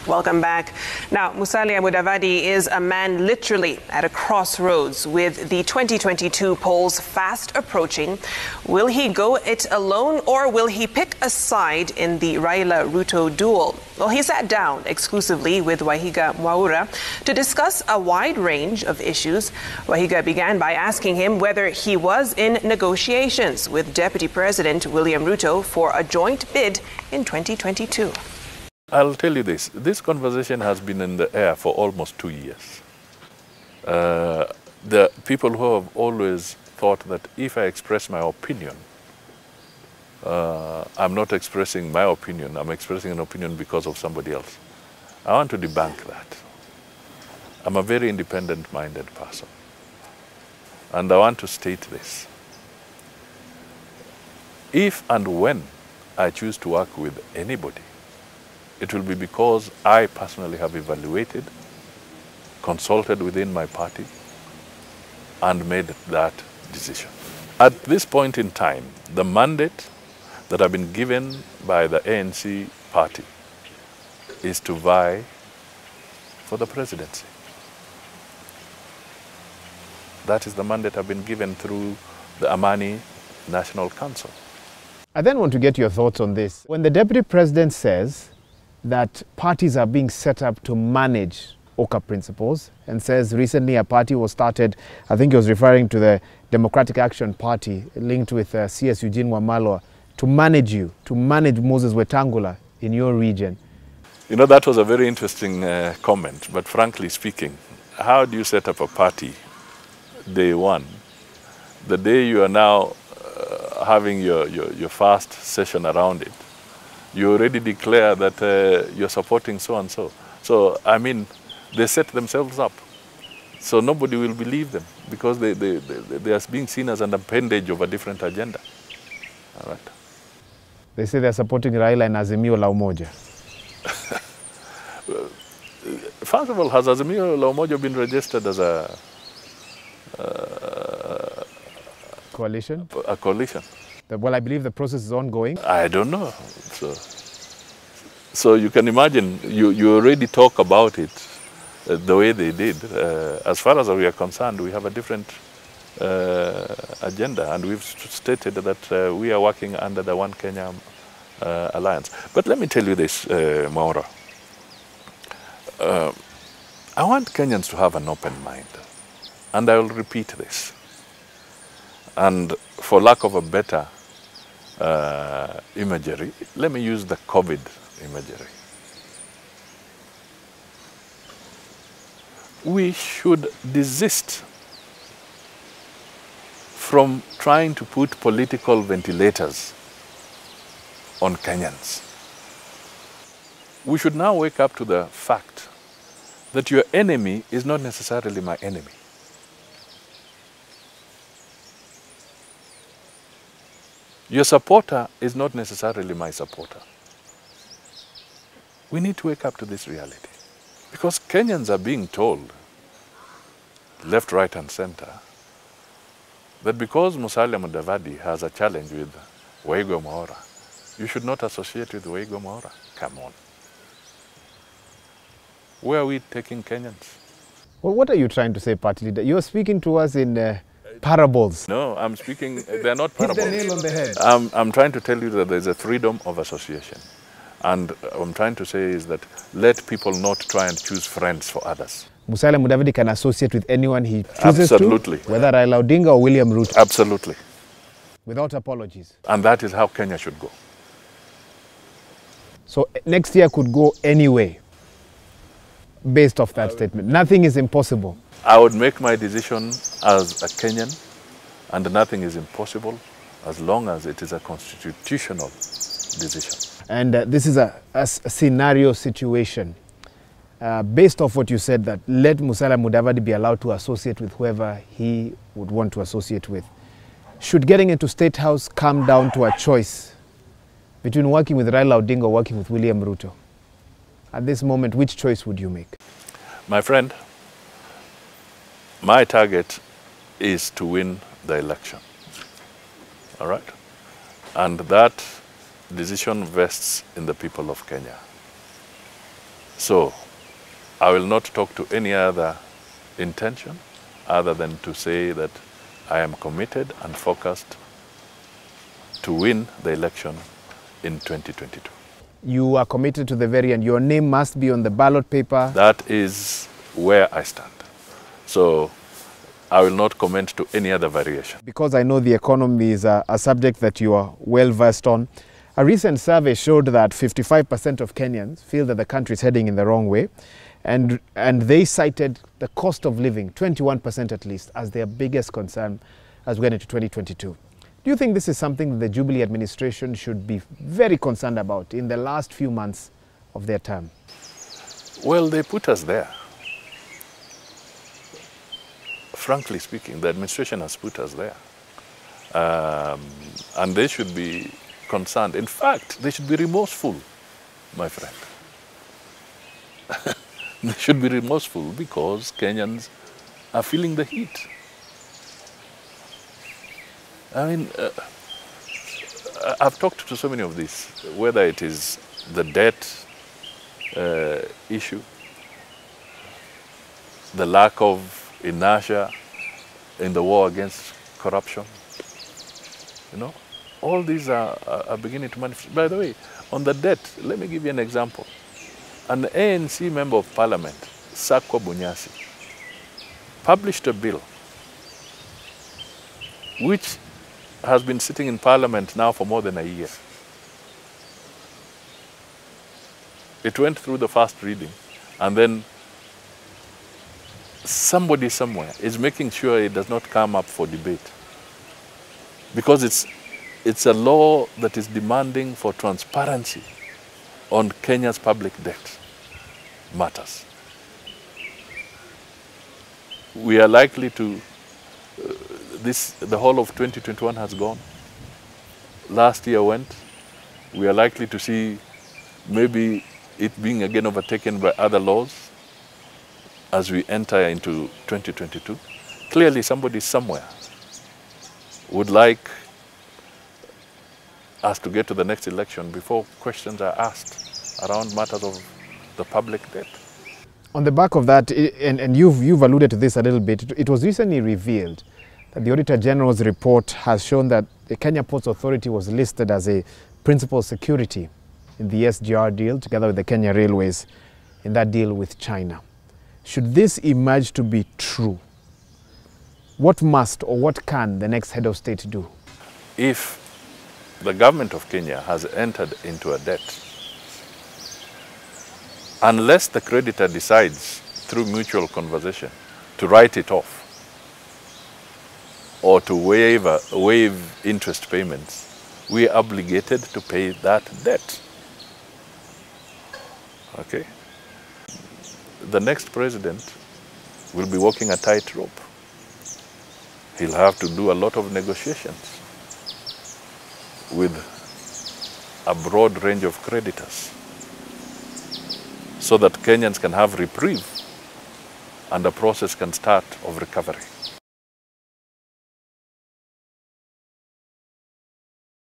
Welcome back. Now, Musalia Mudavadi is a man literally at a crossroads with the 2022 polls fast approaching. Will he go it alone or will he pick a side in the Raila-Ruto duel? Well, he sat down exclusively with Wahiga Mwaura to discuss a wide range of issues. Wahiga began by asking him whether he was in negotiations with Deputy President William Ruto for a joint bid in 2022. I'll tell you this conversation has been in the air for almost 2 years. The people who have always thought that if I express my opinion, I'm not expressing my opinion, I'm expressing an opinion because of somebody else. I want to debunk that. I'm a very independent-minded person. And I want to state this. If and when I choose to work with anybody, it will be because I personally have evaluated, consulted within my party, and made that decision. At this point in time, the mandate that I've been given by the ANC Party is to vie for the presidency. That is the mandate I've been given through the Amani National Council. I then want to get your thoughts on this. When the Deputy President says that parties are being set up to manage OKA principles, and says recently a party was started, I think he was referring to the Democratic Action Party linked with CS Eugene Wamalwa, to manage you, to manage Moses Wetangula in your region. You know, that was a very interesting comment, but frankly speaking, how do you set up a party day one? The day you are now having your first session around it, you already declare that you're supporting so-and-so. So, I mean, they set themselves up. So nobody will believe them because they are being seen as an appendage of a different agenda. All right. They say they're supporting Raila and Azimio la Umoja. First of all, has Azimio la Umoja been registered as a coalition? A coalition. Well, I believe the process is ongoing. I don't know. So you can imagine, you already talk about it the way they did. As far as we are concerned, we have a different agenda, and we've stated that we are working under the One Kenya Alliance. But let me tell you this, Mwaura. I want Kenyans to have an open mind, and I will repeat this. And for lack of a better imagery, let me use the COVID imagery. We should desist from trying to put political ventilators on Kenyans. We should now wake up to the fact that your enemy is not necessarily my enemy. Your supporter is not necessarily my supporter. We need to wake up to this reality. Because Kenyans are being told, left, right, and center, that because Musalia Mudavadi has a challenge with Wahiga Mwaura, you should not associate with Wahiga Mwaura. Come on. Where are we taking Kenyans? Well, what are you trying to say, party leader? You're speaking to us in parables. No, I'm speaking, they're not parables. Hit the nail on the head. I'm trying to tell you that there's a freedom of association. And what I'm trying to say is that let people not try and choose friends for others. Musalia Mudavadi can associate with anyone he chooses Absolutely. to, whether Raila Odinga or William Ruto. Absolutely. Without apologies. And that is how Kenya should go. So next year could go anyway, based off that statement. Nothing is impossible. I would make my decision as a Kenyan, and nothing is impossible as long as it is a constitutional decision. And this is a scenario situation. Based off what you said, that let Musalia Mudavadi be allowed to associate with whoever he would want to associate with. Should getting into State House come down to a choice between working with Raila Odinga or working with William Ruto? At this moment, which choice would you make? My friend, my target is to win the election. All right? And that decision vests in the people of Kenya. So I will not talk to any other intention other than to say that I am committed and focused to win the election in 2022. You are committed to the very end. Your name must be on the ballot paper. That is where I stand. So I will not comment to any other variation. Because I know the economy is a subject that you are well versed on, a recent survey showed that 55% of Kenyans feel that the country is heading in the wrong way. And they cited the cost of living, 21% at least, as their biggest concern as we get into 2022. Do you think this is something that the Jubilee administration should be very concerned about in the last few months of their term? Well, they put us there. Frankly speaking, the administration has put us there. And they should be concerned. In fact, they should be remorseful, my friend. They should be remorseful because Kenyans are feeling the heat. I mean, I've talked to so many of these, whether it is the debt issue, the lack of inertia in the war against corruption. You know, all these are beginning to manifest. By the way, on the debt, let me give you an example. An ANC member of parliament, Sakwa Bunyasi, published a bill which has been sitting in parliament now for more than a year. It went through the first reading, and then somebody somewhere is making sure it does not come up for debate. Because it's a law that is demanding for transparency on Kenya's public debt matters. We are likely to, the whole of 2021 has gone. Last year went. We are likely to see maybe it being again overtaken by other laws as we enter into 2022. Clearly somebody somewhere would like us to get to the next election before questions are asked around matters of the public debt. On the back of that, and you've alluded to this a little bit, it was recently revealed that the Auditor General's report has shown that the Kenya Ports Authority was listed as a principal security in the SGR deal together with the Kenya Railways in that deal with China. Should this emerge to be true, what must or what can the next head of state do? If the government of Kenya has entered into a debt, unless the creditor decides through mutual conversation to write it off or to waive interest payments, we are obligated to pay that debt. Okay? The next president will be walking a tightrope. He'll have to do a lot of negotiations with a broad range of creditors so that Kenyans can have reprieve and the process can start of recovery.